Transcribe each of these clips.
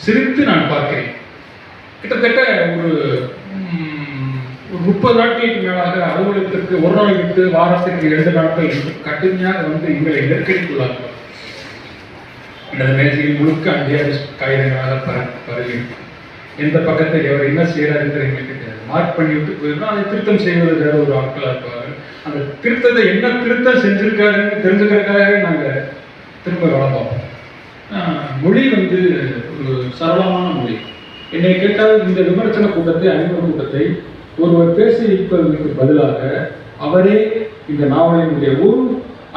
சிரித்து நான் பார்க்கிறேன். கிட்டத்தட்ட ஒரு 30 நாட்களுக்கு மேலாக அலுவலகத்திற்கு ஒரு நாள் விட்டு வாரத்திற்கு 2 நாட்கள் கடுமையாக எங்களை நெருக்கடிக்குள்ளார்கள். அந்த மேசையில் முழுக்க அந்தியாவது காகிதங்களாக பரவி எந்த பக்கத்தை அவர் என்ன செய்யறாரு எங்களுக்கு மார்க் பண்ணி விட்டு போயிருந்தோம். அதை திருத்தம் செய்வது வேற ஒரு ஆட்களாக இருப்பாரு. அந்த திருத்தத்தை என்ன திருத்தம் செஞ்சிருக்காருன்னு தெரிஞ்சுக்கிறதுக்காகவே நாங்கள் திரும்ப வேலை பார்ப்போம். மொழி ஒரு சரளமான மொழி. என்னை கேட்டால் இந்த விமர்சன கூட்டத்தை அறிமுக கூட்டத்தை ஒருவர் பேசி இருப்பதற்கு பதிலாக அவரே இந்த நாவலினுடைய ஒரு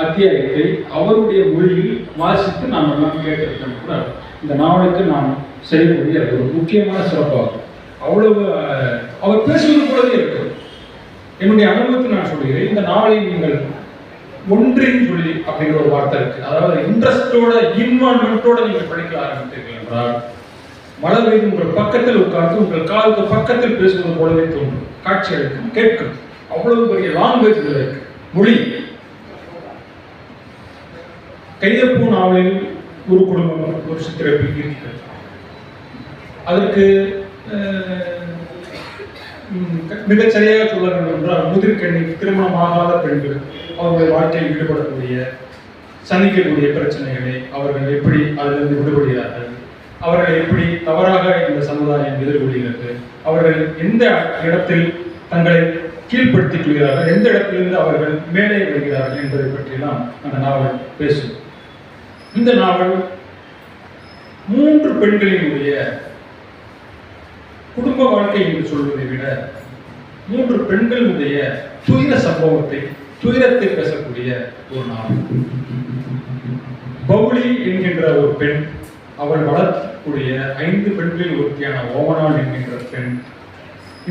அத்தியாயத்தை அவருடைய மொழியில் வாசித்து நாம் எல்லாம் கேட்டிருக்கோம் கூட இந்த நாவலுக்கு நாம் செய்யக்கூடிய ஒரு முக்கியமான சிறப்பாகும். அவ்வளவு அவர் பேசுவது போலவே இருக்கும். என்னுடைய அனுபவத்தை நான் சொல்கிறேன். இந்த நாவலை நீங்கள் ஒன்றின் சொல்லி அப்படிங்கிற ஒரு வார்த்தை இருக்கு. அதாவது இன்ட்ரெஸ்டோட இன்வால்மெண்டோட நீங்கள் படிக்க ஆரம்பித்தீர்கள் என்றால் மழை பெய்யும் உங்கள் பக்கத்தில் உட்கார்ந்து உங்கள் காலுக்கு பக்கத்தில் பேசுவது போலவே தோன்றும். காட்சி அளிக்கும், கேட்கும். அவ்வளவு பெரிய லாங்குவேஜ் இருக்கு மொழி. கைதப்பூ நாவலில் ஒரு குடும்பம் ஒரு சித்திரப்பில் இருக்கிறது. அதற்கு மிகச் சரியாக சொல்ல வேண்டும் என்றால் முதிர்கண்ணி திருமணமாகாத பெண்கள் அவர்களுடைய வாழ்க்கையில் ஈடுபடக்கூடிய சந்திக்கக்கூடிய பிரச்சனைகளை அவர்கள் எப்படி அதிலிருந்து விடுபடுகிறார்கள், அவர்கள் எப்படி தவறாக இந்த சமுதாயம் எதிர்கொள்கிறது, அவர்கள் எந்த இடத்தில் தங்களை கீழ்ப்படுத்திக் கொள்கிறார்கள், எந்த இடத்திலிருந்து அவர்கள் மேலே வருகிறார்கள் என்பதை பற்றியெல்லாம் அந்த நாவல் பேசும். இந்த நாவல் 3 பெண்களினுடைய குடும்ப வாழ்க்கை என்று சொல்வதை விட 3 பெண்களுடைய துயர சம்பவத்தை துயரத்தை பேசக்கூடிய ஒரு நாவல். பவுளி என்கின்ற ஒரு பெண், அவள் வளர்க்கக்கூடிய 5 பெண்களில் ஒருத்தியான ஓமனாள் என்கின்ற பெண்,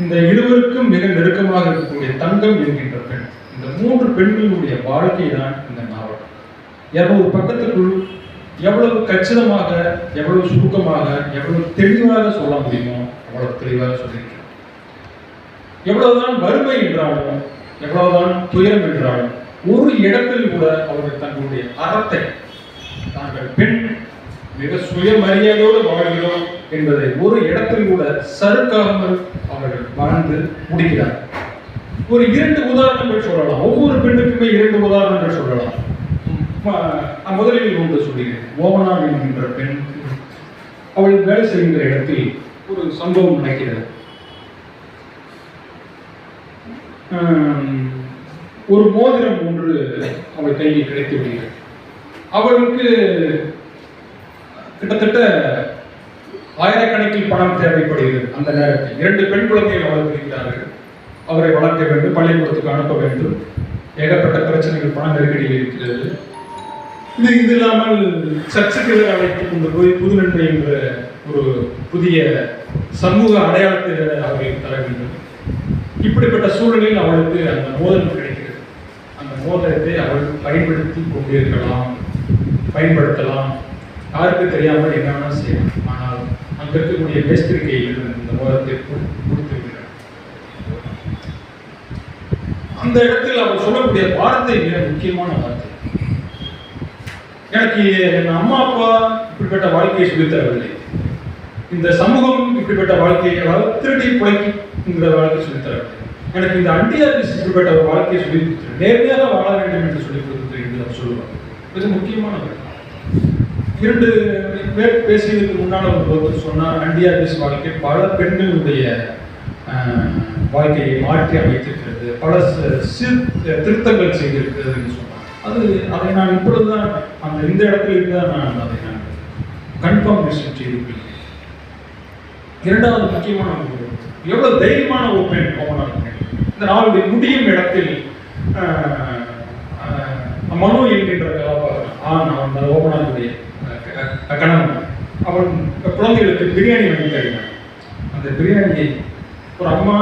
இந்த இருவருக்கும் மிக நெருக்கமாக இருக்கக்கூடிய தங்கம் என்கின்ற பெண், இந்த 3 பெண்களுடைய வாழ்க்கை தான் இந்த நாவல். 200 பக்கத்துக்குள் எவ்வளவு கச்சிதமாக, எவ்வளவு சுருக்கமாக, எவ்வளவு தெளிவாக சொல்ல முடியுமோ அவ்வளவு தெளிவாக சொல்லியிருக்கிறேன். எவ்வளவுதான் வறுமை என்றாலும், எவ்வளவுதான் துயரம் என்றாலும், ஒரு இடத்தில் கூட அவர்கள் தங்களுடைய அறத்தை, தாங்கள் பெண் மிக சுயமரியாதையோடு வாழ்கிறோம் என்பதை ஒரு இடத்தில் கூட சறுக்காமல் அவர்கள் வாழ்ந்து முடிக்கிறார். ஒரு 2 உதாரணங்கள் சொல்லலாம். ஒவ்வொரு பெண்ணுக்குமே 2 உதாரணங்கள் சொல்லலாம். முதலில் ஒன்று சொல்கிறேன். ஓமனாள் என்கின்ற பெண், அவள் வேலை செய்கின்ற இடத்தில் ஒரு சம்பவம் நடக்கிறது. ஒரு மோதிரம் ஒன்று அவள் கையில் கிடைத்து விடுகிறது. அவளுக்கு கிட்டத்தட்ட ஆயிரக்கணக்கில் பணம் தேவைப்படுகிறது. அந்த நேரத்தில் 2 பெண் குழந்தைகள் வளர்க்கிறார்கள். அவரை வளர்க்க வேண்டும், பள்ளிக்கூடத்துக்கு அனுப்ப வேண்டும். ஏகப்பட்ட பிரச்சனைகள், பண நெருக்கடியில் இருக்கிறது. இது இல்லாமல் சர்ச்சுக்கு அழைத்து கொண்டு போய் புதுநன்மை என்ற ஒரு புதிய சமூக அடையாளத்தை அவர்களுக்கு தர வேண்டும். இப்படிப்பட்ட சூழலில் அவளுக்கு அந்த மோதிரம் கிடைக்கிறது. அந்த மோதிரத்தை அவள் பயன்படுத்தி கொண்டிருக்கலாம், பயன்படுத்தலாம், யாருக்கு தெரியாமல் என்ன செய்யலாம். ஆனால் அங்க இருக்கக்கூடிய மேஸ்திரிகையில் இந்த மோதிரத்தை கொடுத்திருக்கிறார். அந்த இடத்தில் அவள் சொல்லக்கூடிய வார்த்தை மிக முக்கியமான வார்த்தை. எனக்கு என் அம்மா அப்பா இப்படிப்பட்ட வாழ்க்கையை சொல்லித்தரவில்லை, இந்த சமூகம் இப்படிப்பட்ட வாழ்க்கையை, அதாவது திருடி பிழைக்கிற வாழ்க்கையை சொல்லித்தரவில்லை, எனக்கு இந்த அண்டியாரிஸ் இப்படிப்பட்ட ஒரு வாழ்க்கையை சொல்லி கொடுத்து நேர்மையாக வாழ வேண்டும் என்று சொல்லிக் கொடுத்து என்று அவர் சொல்லுவார். இது முக்கியமானது. 2 பேர் பேசியதுக்கு முன்னால் ஒருவர் சொன்னார், அண்டியாரிஸ் வாழ்க்கை பல பெண்களுடைய வாழ்க்கையை மாற்றி அமைத்திருக்கிறது, பல திருத்தங்கள் செய்திருக்கிறது என்று சொன்னார். அதை நான் இப்பொழுதுதான் இந்த இடத்துல இருந்தால் நான் அதை கன்ஃபர்மேஷன் செய்திருக்கிறேன். 2வது முக்கியமான எவ்வளவு தைரியமான ஒரு பெண் ஓமனாள் பெண். இந்த நாளுடைய முடியும் இடத்தில் மனு என்கின்ற கதாபாத்திரம் அந்த ஓமனாளுடைய கணவன், அவன் குழந்தைகளுக்கு பிரியாணி வாங்கி தருகிறான். அந்த பிரியாணியை ஒரு அம்மா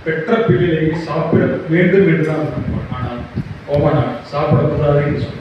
பெற்ற பிள்ளையை சாப்பிட வேண்டும் என்றுதான், ஆனால் ஓமனாள் சாப்பிடக்கூடாது என்று சொன்னார்.